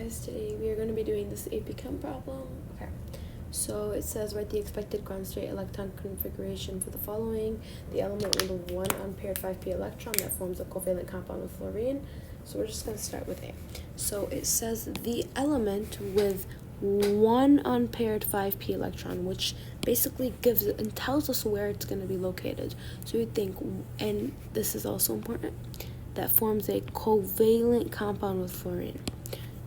guys, today we are going to be doing this AP Chem problem. Okay, so it says write the expected ground state electron configuration for the following. The element with a 1 unpaired 5p electron that forms a covalent compound with fluorine. So we're just going to start with A. So it says the element with 1 unpaired 5p electron, which basically gives it and tells us where it's going to be located. So we think, and this is also important, that forms a covalent compound with fluorine.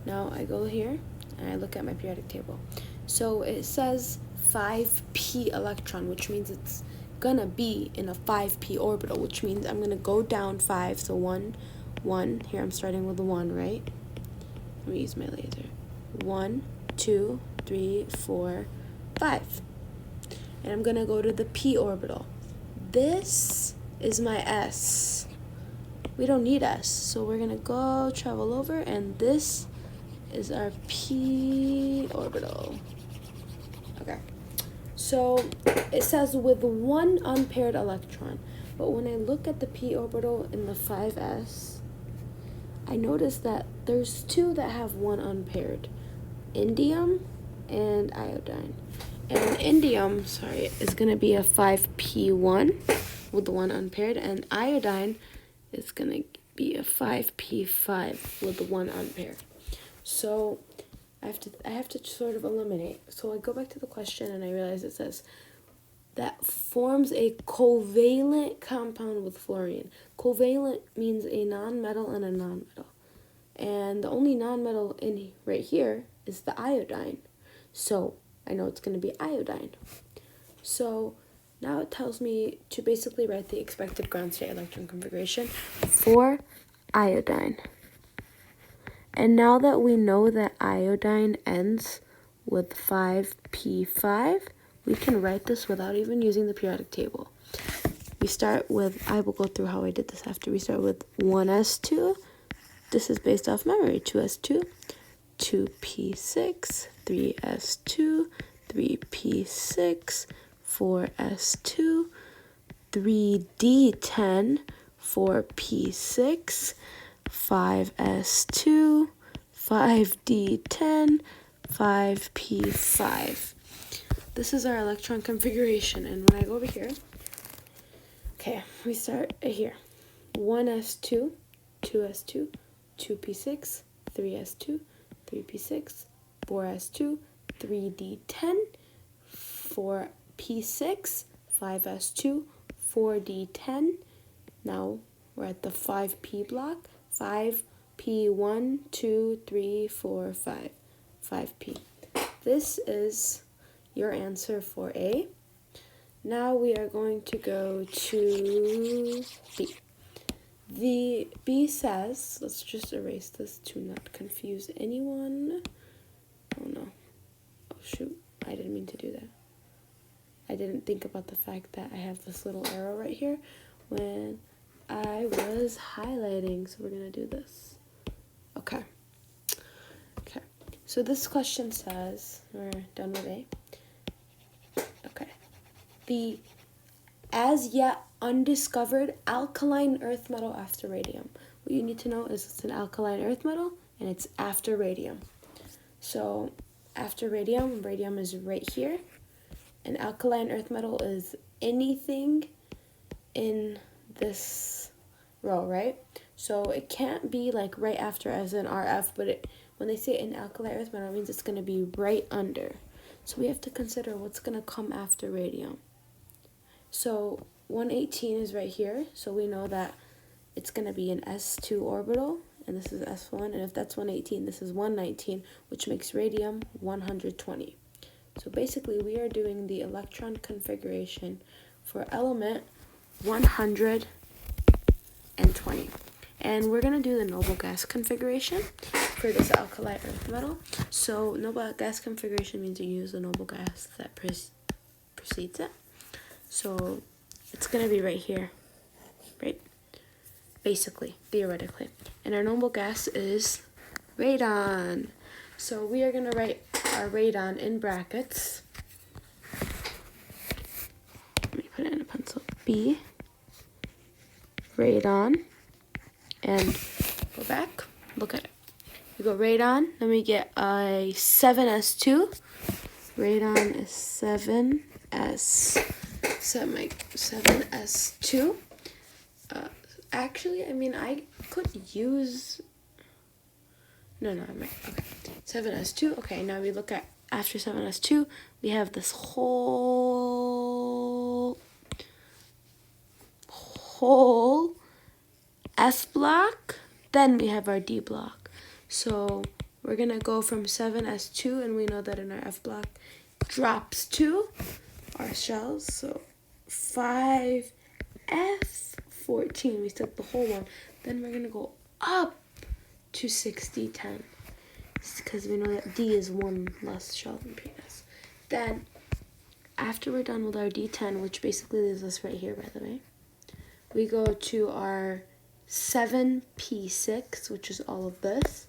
Now I go here and I look at my periodic table. So it says 5p electron, which means it's gonna be in a 5p orbital, which means I'm gonna go down 5, so 1, 1, here I'm starting with a 1, right? Let me use my laser. 1, 2, 3, 4, 5. And I'm gonna go to the p orbital. This is my s. We don't need s, so we're gonna go travel over, and this is our p orbital. Okay, so it says with 1 unpaired electron, but when I look at the p orbital in the 5s, I notice that there's 2 that have 1 unpaired, indium and iodine. And indium, is gonna be a 5p1 with the 1 unpaired, and iodine is gonna be a 5p5 with the 1 unpaired. So I have to sort of eliminate. So I go back to the question and I realize it says that forms a covalent compound with fluorine. Covalent means a nonmetal and a nonmetal. And the only nonmetal in right here is the iodine. So I know it's gonna be iodine. So now it tells me to basically write the expected ground state electron configuration for iodine. And now that we know that iodine ends with 5p5, we can write this without even using the periodic table. We start with, I will go through how I did this after. We start with 1s2. This is based off memory. 2s2, 2p6, 3s2, 3p6, 4s2, 3d10, 4p6, 5s2, 5d10, 5p5. This is our electron configuration, and when I go over here, okay, we start here. 1s2, 2s2, 2p6, 3s2, 3p6, 4s2, 3d10, 4p6, 5s2, 4d10. Now we're at the 5p block. 5p1, 2, 3, 4, 5. 5p. This is your answer for A. Now we are going to go to B. The B says, let's just erase this to not confuse anyone. Oh no. Oh shoot, I didn't mean to do that. I didn't think about the fact that I have this little arrow right here when I was highlighting, so we're gonna do this. Okay. So this question says, we're done with A. Okay. The as yet undiscovered alkaline earth metal after radium. What you need to know is it's an alkaline earth metal and it's after radium. So after radium, radium is right here. An alkaline earth metal is anything in this row, right? So it can't be like right after as in RF, but when they say an alkaline earth metal, it means it's going to be right under. So we have to consider what's going to come after radium. So 118 is right here, so we know that it's going to be an s2 orbital, and this is s1, and if that's 118, this is 119, which makes radium 120. So basically, we are doing the electron configuration for element 120. And we're going to do the noble gas configuration for this alkali earth metal. So noble gas configuration means you use the noble gas that precedes it. So it's going to be right here, right? Basically, theoretically. And our noble gas is radon. So we are going to write our radon in brackets. Let me put it in a pencil. B, radon, and go back, look at it. We go radon, then we get a 7s2. Radon is 7s2. Actually, I mean, I could use... No, I'm right. Okay. 7s2. Okay, now we look at after 7s2, we have this whole S block. Then we have our D block. So we're going to go from 7s2, and we know that in our F block drops 2, our shells. So 5F14, we took the whole one. Then we're going to go up to 6D10, because we know that D is one less shell than penis. Then, after we're done with our D10, which basically leaves us right here, by the way, we go to our 7P6, which is all of this.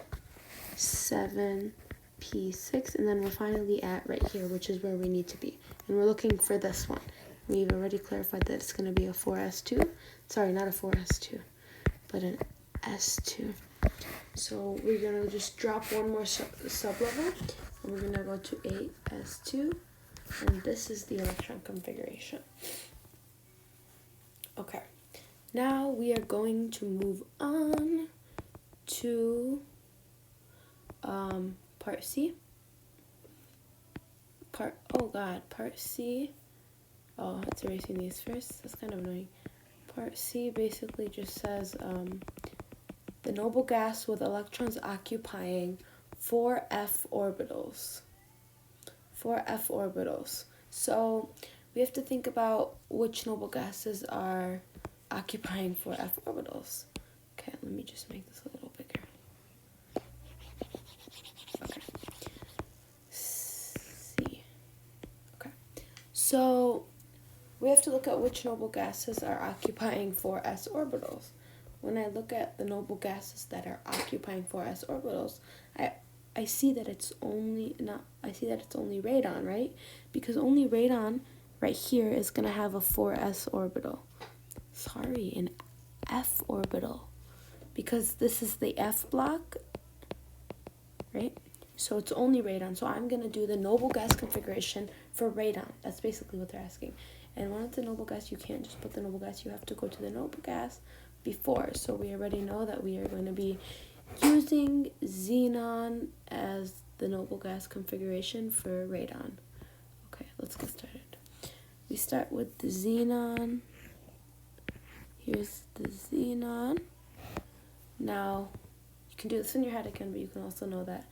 7P6, and then we're finally at right here, which is where we need to be. And we're looking for this one. We've already clarified that it's going to be a 4s2. Sorry, not a 4s2, but an S2. So we're going to just drop one more sub-level, and we're going to go to 8s2, and this is the electron configuration. Okay, now we are going to move on to part C. Part C. Oh, it's erasing these first. That's kind of annoying. Part C basically just says the noble gas with electrons occupying 4f orbitals. 4f orbitals. So we have to think about which noble gases are occupying 4f orbitals. Okay, let me just make this a little bigger. Okay. C. Okay. So we have to look at which noble gases are occupying 4s orbitals. When I look at the noble gases that are occupying 4s orbitals, I see that it's only radon, right? Because only radon right here is going to have a 4s orbital. Sorry, an f orbital. Because this is the F block, right? So it's only radon. So I'm going to do the noble gas configuration for radon. That's basically what they're asking. And when it's a noble gas, you can't just put the noble gas. You have to go to the noble gas before. So we already know that we are going to be using xenon as the noble gas configuration for radon. Okay, let's get started. We start with the xenon. Here's the xenon. Now, you can do this in your head again, but you can also know that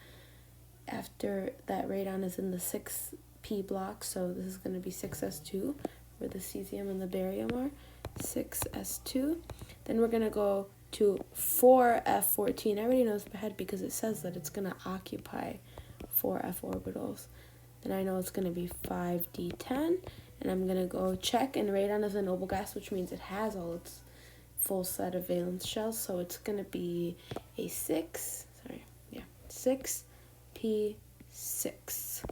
after that radon is in the 6p block, so this is going to be 6s2, where the cesium and the barium are, 6s2. Then we're going to go to 4f14. I already know this by head because it says that it's going to occupy 4f orbitals. Then I know it's going to be 5d10, and I'm going to go check, and radon is a noble gas, which means it has all its full set of valence shells, so it's going to be a 6p6.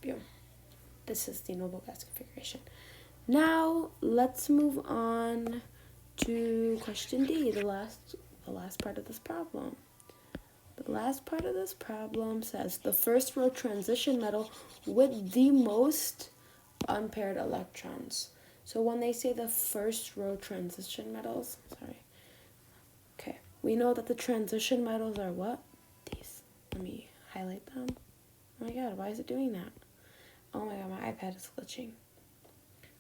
Boom. This is the noble gas configuration. Now let's move on to question D, the last part of this problem. The last part of this problem says the first row transition metal with the most unpaired electrons. So when they say the first row transition metals, okay, we know that the transition metals are what? These. Let me highlight them. Oh my god, why is it doing that? Oh my god, my iPad is glitching.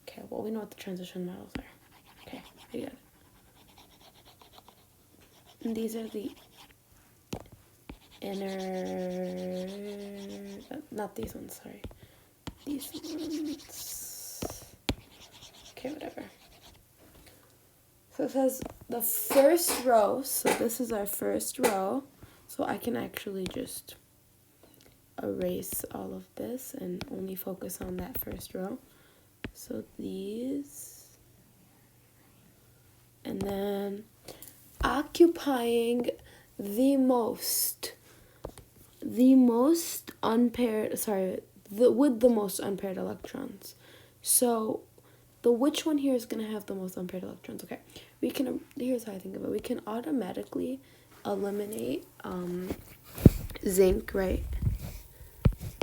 Okay, well, we know what the transition metals are. Okay, we got it. And these are the inner, not these ones, sorry. These ones. Okay, whatever. So it says the first row, so this is our first row. So I can actually just erase all of this and only focus on that first row. So these, and then occupying the most unpaired, with the most unpaired electrons. So which one here is going to have the most unpaired electrons? Okay, here's how I think of it. We can automatically eliminate zinc, right?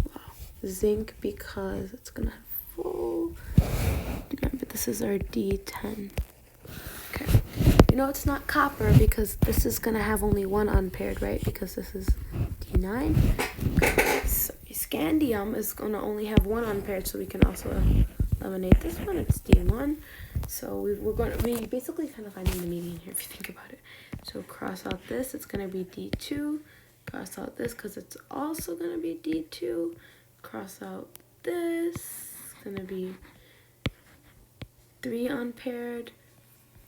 Wow. Zinc, because it's going to have full, remember this is our D10. Okay. You know it's not copper because this is going to have only one unpaired, right? Because this is D9. Okay. So scandium is going to only have one unpaired, so we can also eliminate this one. It's D1. So we basically kind of finding the median here if you think about it. So cross out this, it's going to be D2. Cross out this because it's also going to be D2. Cross out this, it's going to be 3 unpaired.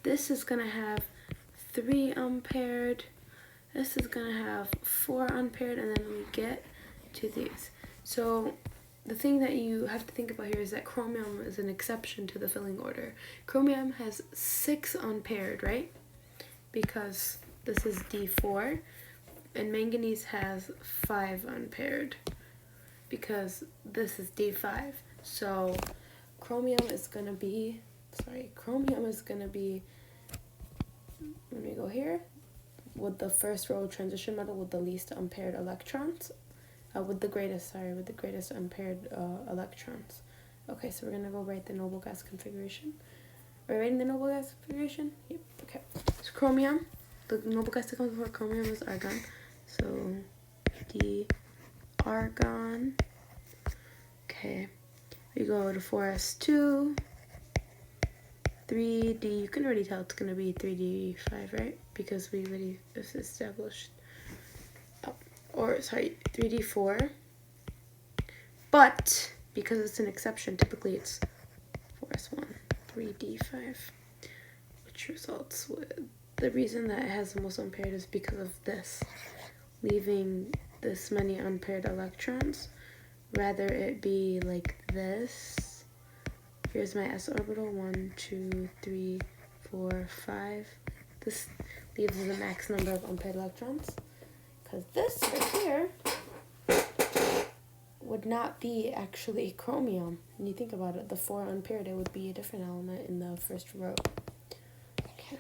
This is going to have 3 unpaired. This is going to have 4 unpaired, and then we get to these. So the thing that you have to think about here is that chromium is an exception to the filling order. Chromium has 6 unpaired, right? Because this is D4. And manganese has 5 unpaired because this is D5. So chromium is going to be, let me go here, with the first row transition metal with the least unpaired electrons, with the greatest unpaired electrons. Okay, so we're going to go write the noble gas configuration. Are we writing the noble gas configuration? Yep, okay. So chromium, the noble gas that comes before chromium is argon. So D argon. Okay, we go to 4s2, 3d. You can already tell it's gonna be 3d5, right? Because we already established. Oh, or sorry, 3d4. But because it's an exception, typically it's 4s1, 3d5, which results with the reason that it has the most unpaired is because of this. Leaving this many unpaired electrons, rather it be like this. Here's my s orbital, 1, 2, 3, 4, 5. This leaves the max number of unpaired electrons, because this right here would not be actually chromium. When you think about it, the 4 unpaired, it would be a different element in the first row. Okay.